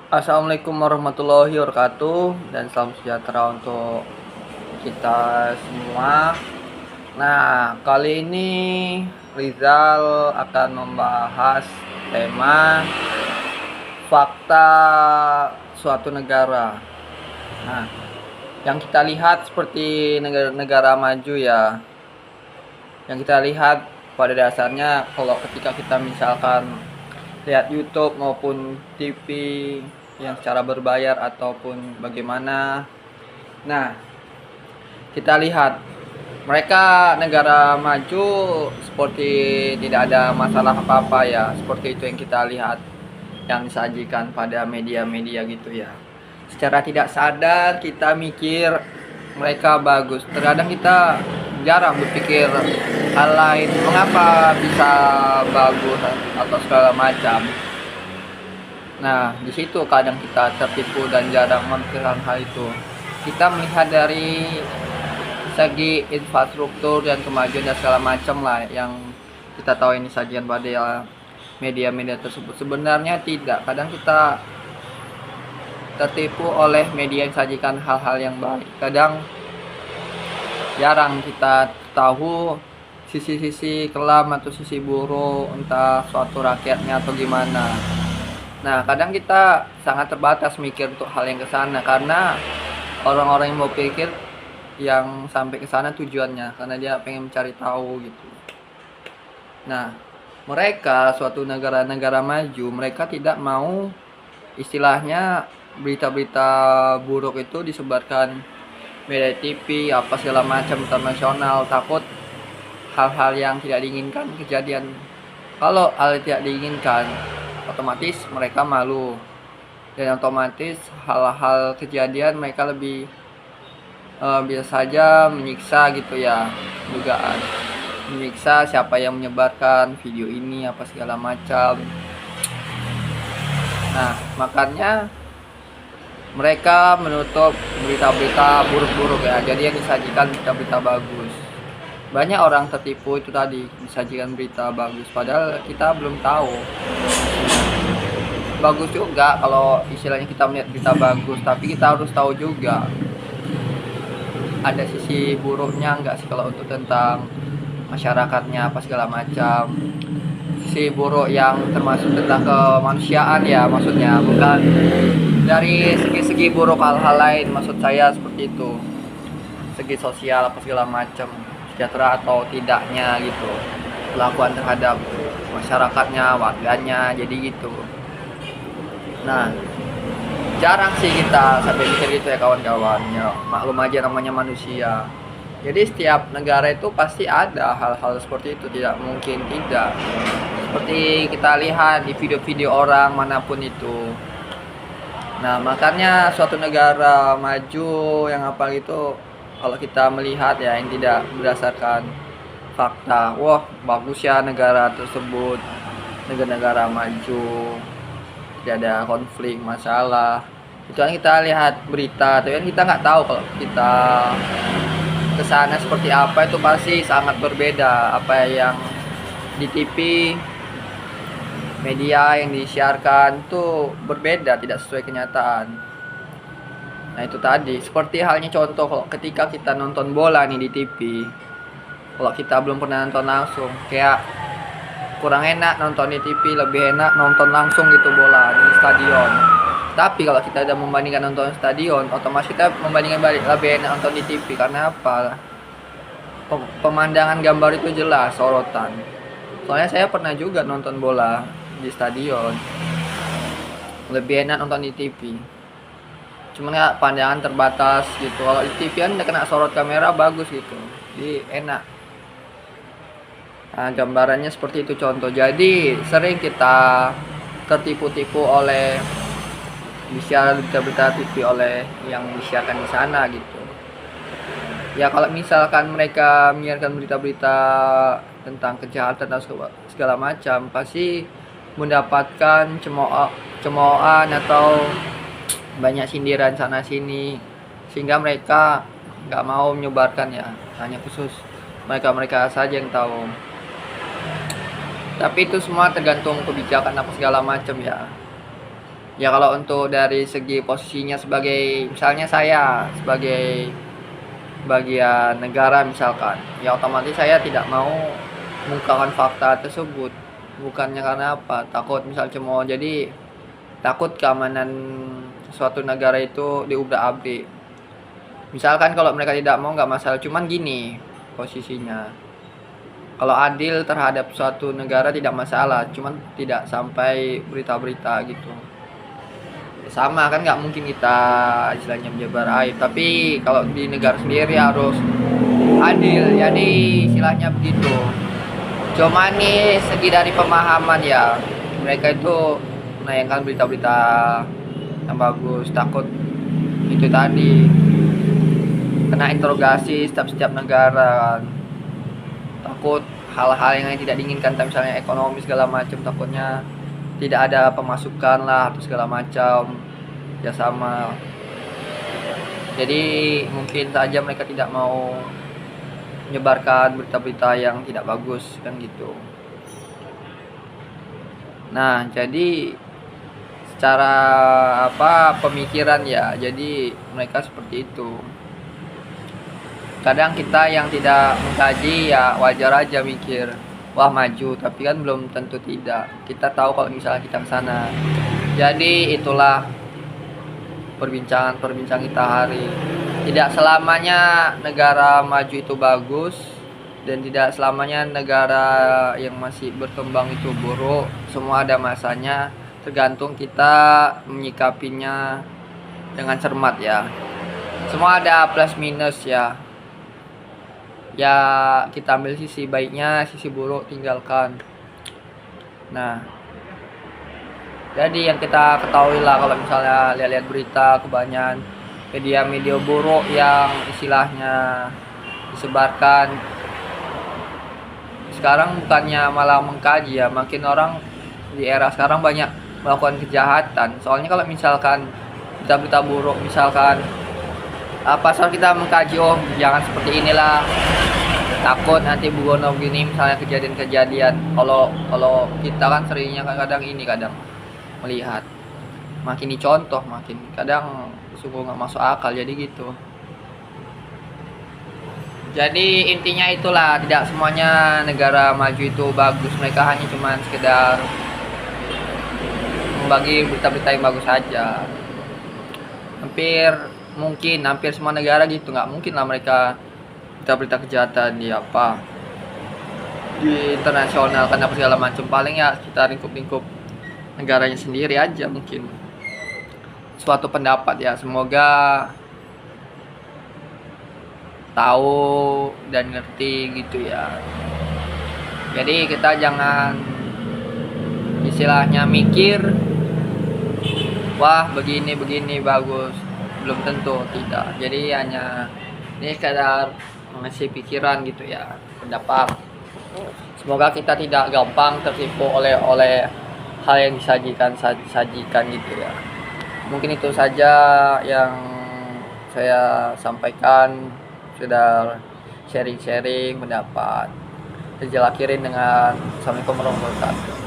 Assalamualaikum warahmatullahi wabarakatuh dan salam sejahtera untuk kita semua. Nah, kali ini Rizal akan membahas tema fakta suatu negara. Nah, yang kita lihat seperti negara-negara maju ya. Yang kita lihat pada dasarnya kalau ketika kita misalkan lihat YouTube maupun TV yang secara berbayar ataupun bagaimana. Nah, kita lihat mereka negara maju seperti tidak ada masalah apa-apa ya, seperti itu yang kita lihat yang disajikan pada media-media gitu ya. Secara tidak sadar kita mikir mereka bagus. Terkadang kita jarang berpikir hal lain, mengapa bisa bagus atau segala macam. Nah, di situ kadang kita tertipu dan jarang memikirkan hal itu. Kita melihat dari segi infrastruktur dan kemajuan dan segala macam lah yang kita tahu ini sajian pada media-media tersebut. Sebenarnya tidak. Kadang kita tertipu oleh media yang sajikan hal-hal yang baik. Kadang jarang kita tahu sisi-sisi kelam atau sisi buruk entah suatu rakyatnya atau gimana. Nah, kadang kita sangat terbatas mikir untuk hal yang kesana karena orang-orang yang mau pikir yang sampai ke sana tujuannya karena dia pengen mencari tahu gitu. Nah, mereka suatu negara-negara maju, mereka tidak mau istilahnya berita-berita buruk itu disebarkan media TV apa segala macam internasional, takut hal-hal yang tidak diinginkan kejadian. Kalau hal yang tidak diinginkan, otomatis mereka malu dan otomatis hal-hal kejadian mereka lebih biasa saja menyiksa gitu ya, dugaan menyiksa siapa yang menyebarkan video ini apa segala macam. Nah, makanya mereka menutup berita-berita buruk-buruk ya, jadi yang disajikan berita-berita bagus. Banyak orang tertipu itu tadi, disajikan berita bagus padahal kita belum tahu. Bagus juga kalau istilahnya kita melihat berita bagus, tapi kita harus tahu juga ada sisi buruknya enggak sih kalau untuk tentang masyarakatnya apa segala macam. Sisi buruk yang termasuk tentang kemanusiaan ya, maksudnya bukan dari segi-segi buruk hal-hal lain, maksud saya seperti itu. Segi sosial apa segala macam, sejahtera atau tidaknya gitu, perlakuan terhadap masyarakatnya, warganya, jadi gitu. Nah, jarang sih kita sampai mikir gitu ya kawan-kawan ya, maklum aja namanya manusia. Jadi setiap negara itu pasti ada hal-hal seperti itu, tidak mungkin tidak. Seperti kita lihat di video-video orang manapun itu. Nah, makanya suatu negara maju yang apa gitu, kalau kita melihat ya yang tidak berdasarkan fakta, wah bagus ya negara tersebut, negara-negara maju, tidak ada konflik masalah. Itu kan kita lihat berita, tapi kan kita nggak tahu kalau kita kesana seperti apa, itu pasti sangat berbeda apa yang di TV, media yang disiarkan itu berbeda, tidak sesuai kenyataan. Nah, itu tadi seperti halnya contoh kalau ketika kita nonton bola nih di TV, kalau kita belum pernah nonton langsung kayak kurang enak nonton di TV, lebih enak nonton langsung gitu bola di stadion. Tapi kalau kita udah membandingkan nonton stadion, otomatis kita membandingkan balik lebih enak nonton di TV karena apa? Pemandangan gambar itu jelas, sorotan. Soalnya saya pernah juga nonton bola di stadion, lebih enak nonton di TV. Cuman ya pandangan terbatas gitu. Kalau di TV kan udah kena sorot kamera bagus gitu, jadi enak. Nah, gambarannya seperti itu contoh. Jadi sering kita tertipu-tipu oleh disiarkan berita-berita TV oleh yang disiarkan di sana gitu. Ya kalau misalkan mereka menyiarkan berita-berita tentang kejahatan dan segala macam, pasti mendapatkan cemoohan atau banyak sindiran sana sini, sehingga mereka nggak mau menyebarkan ya, hanya khusus mereka saja yang tahu. Tapi itu semua tergantung kebijakan apa segala macam ya. Ya kalau untuk dari segi posisinya sebagai, misalnya saya sebagai bagian negara misalkan, ya otomatis saya tidak mau mengungkapkan fakta tersebut. Bukannya karena apa, takut misal cuma jadi takut keamanan suatu negara itu diubrak-abrik. Misalkan kalau mereka tidak mau nggak masalah, cuman gini posisinya. Kalau adil terhadap suatu negara tidak masalah, cuman tidak sampai berita-berita gitu. Sama kan nggak mungkin kita istilahnya menyebar aib, tapi kalau di negara sendiri harus adil, jadi istilahnya begitu. Cuma nih segi dari pemahaman ya, mereka itu menayangkan berita-berita yang bagus, takut itu tadi kena interogasi setiap negara kan. Takut hal-hal yang tidak diinginkan, misalnya ekonomi segala macam, takutnya tidak ada pemasukan lah atau segala macam ya sama. Jadi mungkin saja mereka tidak mau menyebarkan berita-berita yang tidak bagus kan gitu. Nah jadi secara pemikiran ya, jadi mereka seperti itu. Kadang kita yang tidak mengkaji ya wajar aja mikir wah maju, tapi kan belum tentu tidak. Kita tahu kalau misalnya kita ke sana. Jadi itulah perbincangan kita hari. Tidak selamanya negara maju itu bagus, dan tidak selamanya negara yang masih berkembang itu buruk. Semua ada masanya, tergantung kita menyikapinya dengan cermat ya. Semua ada plus minus ya. Ya kita ambil sisi baiknya, sisi buruk tinggalkan. Nah jadi yang kita ketahui lah, kalau misalnya lihat-lihat berita kebanyakan media buruk yang istilahnya disebarkan sekarang, bukannya malah mengkaji ya, makin orang di era sekarang banyak melakukan kejahatan. Soalnya kalau misalkan berita-berita buruk, misalkan pasal kita mengkaji, oh jangan seperti inilah, takut nanti bugono begini, misalnya kejadian-kejadian. Kalau kita kan seringnya kadang melihat makin dicontoh, makin kadang sungguh nggak masuk akal, jadi gitu. Jadi intinya itulah, tidak semuanya negara maju itu bagus, mereka hanya cuma sekedar membagi berita-berita yang bagus saja. Hampir semua negara gitu, nggak mungkin lah mereka berita-berita kejahatan di internasional kan apa segala macam. Paling ya kita lingkup negaranya sendiri aja mungkin. Suatu pendapat ya, semoga tahu dan ngerti gitu ya. Jadi kita jangan istilahnya mikir wah begini bagus, belum tentu tidak. Jadi hanya ini sekedar ngasih pikiran gitu ya, pendapat. Semoga kita tidak gampang tertipu oleh hal yang disajikan gitu ya. Mungkin itu saja yang saya sampaikan, sudah sharing pendapat. Saya akhirin dengan Assalamualaikum warahmatullahi wabarakatuh.